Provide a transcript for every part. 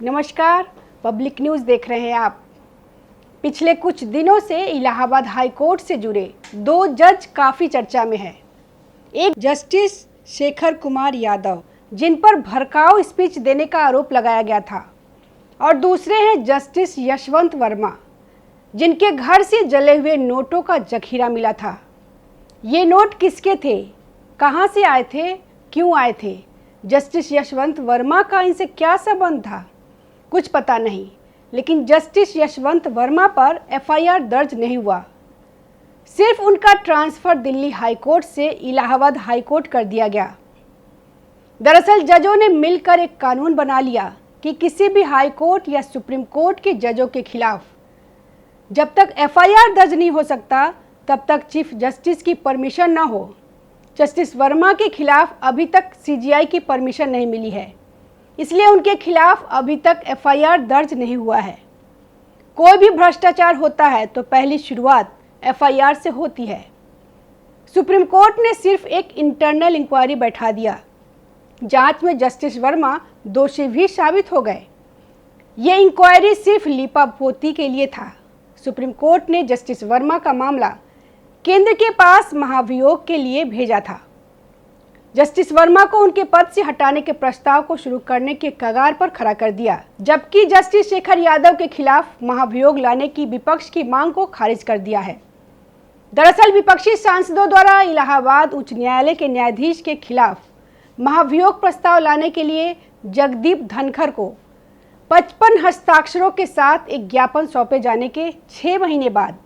नमस्कार, public news देख रहे हैं आप। पिछले कुछ दिनों से इलाहाबाद हाई कोर्ट से जुड़े दो जज काफ़ी चर्चा में हैं। एक जस्टिस शेखर कुमार यादव, जिन पर भड़काऊ स्पीच देने का आरोप लगाया गया था, और दूसरे हैं जस्टिस यशवंत वर्मा, जिनके घर से जले हुए नोटों का जखीरा मिला था। ये नोट किसके थे, कहाँ से आए थे, क्यों आए थे? जस्टिस यशवंत वर्मा का इनसे क्या संबंध था? कुछ पता नहीं, लेकिन जस्टिस यशवंत वर्मा पर एफआईआर दर्ज नहीं हुआ। सिर्फ उनका ट्रांसफ़र दिल्ली हाई कोर्ट से इलाहाबाद हाई कोर्ट कर दिया गया। दरअसल जजों ने मिलकर एक कानून बना लिया कि किसी भी हाई कोर्ट या सुप्रीम कोर्ट के जजों के खिलाफ जब तक एफआईआर दर्ज नहीं हो सकता, तब तक चीफ जस्टिस की परमिशन न हो। जस्टिस वर्मा के खिलाफ अभी तक सीजीआई की परमिशन नहीं मिली है, इसलिए उनके खिलाफ अभी तक एफआईआर दर्ज नहीं हुआ है। कोई भी भ्रष्टाचार होता है तो पहली शुरुआत एफआईआर से होती है। सुप्रीम कोर्ट ने सिर्फ एक इंटरनल इंक्वायरी बैठा दिया। जांच में जस्टिस वर्मा दोषी भी साबित हो गए। ये इंक्वायरी सिर्फ लीपापोती के लिए था। सुप्रीम कोर्ट ने जस्टिस वर्मा का मामला केंद्र के पास महाभियोग के लिए भेजा था। जस्टिस वर्मा को उनके पद से हटाने के प्रस्ताव को शुरू करने के कगार पर खड़ा कर दिया, जबकि जस्टिस शेखर यादव के खिलाफ महाभियोग लाने की विपक्ष की मांग को खारिज कर दिया है। दरअसल विपक्षी सांसदों द्वारा इलाहाबाद उच्च न्यायालय के न्यायाधीश के खिलाफ महाभियोग प्रस्ताव लाने के लिए जगदीप धनखड़ को 55 हस्ताक्षरों के साथ एक ज्ञापन सौंपे जाने के 6 महीने बाद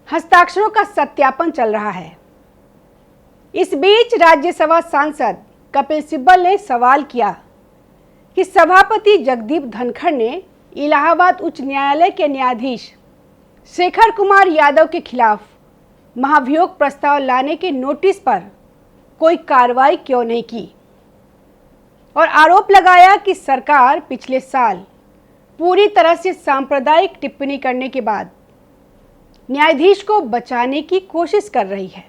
हस्ताक्षरों का सत्यापन चल रहा है। इस बीच राज्यसभा सांसद कपिल सिब्बल ने सवाल किया कि सभापति जगदीप धनखड़ ने इलाहाबाद उच्च न्यायालय के न्यायाधीश शेखर कुमार यादव के खिलाफ महाभियोग प्रस्ताव लाने के नोटिस पर कोई कार्रवाई क्यों नहीं की, और आरोप लगाया कि सरकार पिछले साल पूरी तरह से सांप्रदायिक टिप्पणी करने के बाद न्यायाधीश को बचाने की कोशिश कर रही है।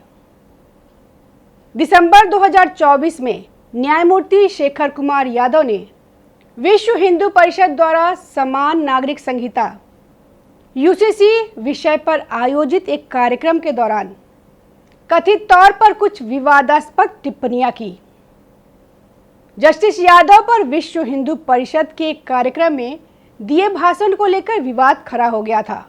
दिसंबर 2024 में न्यायमूर्ति शेखर कुमार यादव ने विश्व हिंदू परिषद द्वारा समान नागरिक संहिता यूसीसी विषय पर आयोजित एक कार्यक्रम के दौरान कथित तौर पर कुछ विवादास्पद टिप्पणियां की। जस्टिस यादव पर विश्व हिंदू परिषद के एक कार्यक्रम में दिए भाषण को लेकर विवाद खड़ा हो गया था।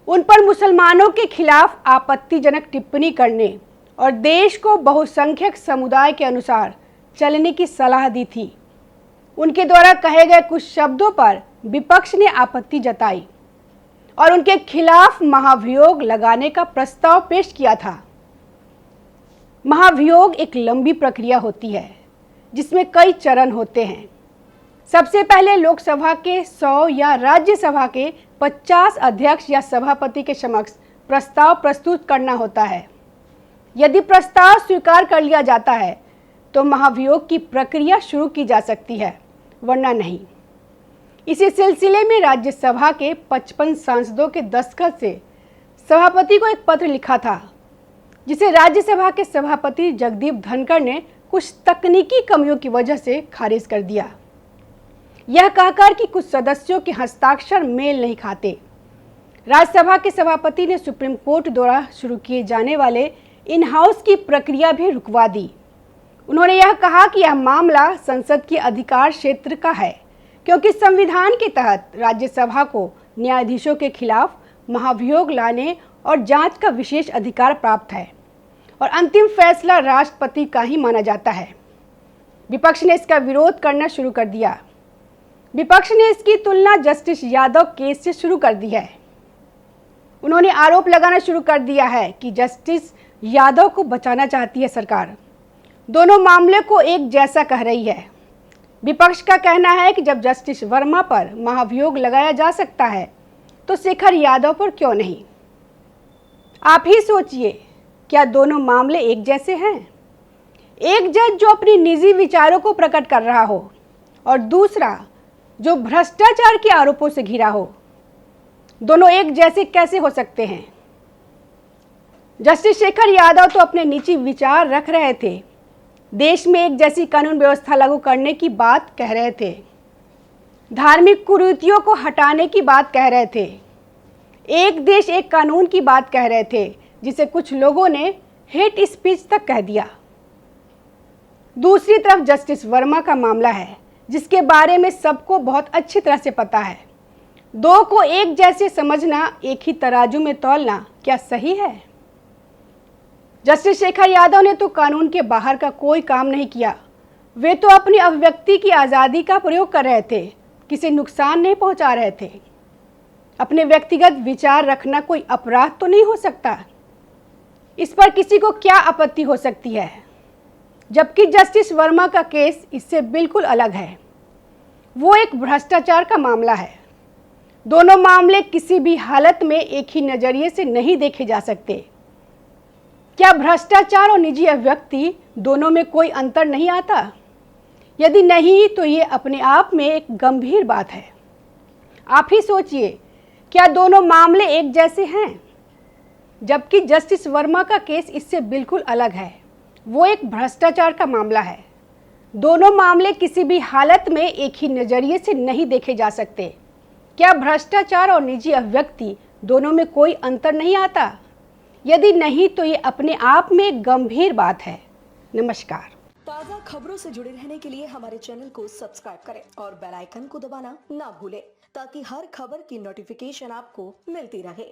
उन पर मुसलमानों के खिलाफ आपत्तिजनक टिप्पणी करने और देश को बहुसंख्यक समुदाय के अनुसार चलने की सलाह दी थी। उनके द्वारा कहे गए कुछ शब्दों पर विपक्ष ने आपत्ति जताई और उनके खिलाफ महाभियोग लगाने का प्रस्ताव पेश किया था। महाभियोग एक लंबी प्रक्रिया होती है जिसमें कई चरण होते हैं। सबसे पहले लोकसभा के 100 या राज्यसभा के 50 अध्यक्ष या सभापति के समक्ष प्रस्ताव प्रस्तुत करना होता है। यदि प्रस्ताव स्वीकार कर लिया जाता है तो महाभियोग की प्रक्रिया शुरू की जा सकती है, वरना नहीं। इसी सिलसिले में राज्यसभा के 55 सांसदों के दस्तखत से सभापति को एक पत्र लिखा था, जिसे राज्यसभा के सभापति जगदीप धनखड़ ने कुछ तकनीकी कमियों की वजह से खारिज कर दिया, यह कहकर कि कुछ सदस्यों के हस्ताक्षर मेल नहीं खाते। राज्यसभा के सभापति ने सुप्रीम कोर्ट द्वारा शुरू किए जाने वाले इन हाउस की प्रक्रिया भी रुकवा दी। उन्होंने यह कहा कि यह मामला संसद के अधिकार क्षेत्र का है, क्योंकि संविधान के तहत राज्यसभा को न्यायाधीशों के खिलाफ महाभियोग लाने और जांच का विशेष अधिकार प्राप्त है और अंतिम फैसला राष्ट्रपति का ही माना जाता है। विपक्ष ने इसका विरोध करना शुरू कर दिया। विपक्ष ने इसकी तुलना जस्टिस यादव केस से शुरू कर दी है। उन्होंने आरोप लगाना शुरू कर दिया है कि जस्टिस यादव को बचाना चाहती है सरकार। दोनों मामले को एक जैसा कह रही है। विपक्ष का कहना है कि जब जस्टिस वर्मा पर महाभियोग लगाया जा सकता है तो शेखर यादव पर क्यों नहीं? आप ही सोचिए, क्या दोनों मामले एक जैसे हैं? एक जज जो अपनी निजी विचारों को प्रकट कर रहा हो और दूसरा जो भ्रष्टाचार के आरोपों से घिरा हो, दोनों एक जैसे कैसे हो सकते हैं? जस्टिस शेखर यादव तो अपने निजी विचार रख रहे थे, देश में एक जैसी कानून व्यवस्था लागू करने की बात कह रहे थे। धार्मिक कुरीतियों को हटाने की बात कह रहे थे। एक देश एक कानून की बात कह रहे थे, जिसे कुछ लोगों ने हेट स्पीच तक कह दिया। दूसरी तरफ जस्टिस वर्मा का मामला है, जिसके बारे में सबको बहुत अच्छी तरह से पता है। दो को एक जैसे समझना, एक ही तराजू में तौलना क्या सही है? जस्टिस शेखर यादव ने तो कानून के बाहर का कोई काम नहीं किया। वे तो अपनी अभिव्यक्ति की आज़ादी का प्रयोग कर रहे थे, किसी नुकसान नहीं पहुंचा रहे थे। अपने व्यक्तिगत विचार रखना कोई अपराध तो नहीं हो सकता। इस पर किसी को क्या आपत्ति हो सकती है? जबकि जस्टिस वर्मा का केस इससे बिल्कुल अलग है। वो एक भ्रष्टाचार का मामला है। दोनों मामले किसी भी हालत में एक ही नज़रिए से नहीं देखे जा सकते। क्या भ्रष्टाचार और निजी अभिव्यक्ति दोनों में कोई अंतर नहीं आता? यदि नहीं, तो ये अपने आप में एक गंभीर बात है। आप ही सोचिए, क्या दोनों मामले एक जैसे हैं? जबकि जस्टिस वर्मा का केस इससे बिल्कुल अलग है। वो एक भ्रष्टाचार का मामला है। दोनों मामले किसी भी हालत में एक ही नज़रिए से नहीं देखे जा सकते। क्या भ्रष्टाचार और निजी अभिव्यक्ति दोनों में कोई अंतर नहीं आता? यदि नहीं, तो ये अपने आप में एक गंभीर बात है। नमस्कार। ताज़ा खबरों से जुड़े रहने के लिए हमारे चैनल को सब्सक्राइब करें और बेल आइकन को दबाना ना भूलें, ताकि हर खबर की नोटिफिकेशन आपको मिलती रहे।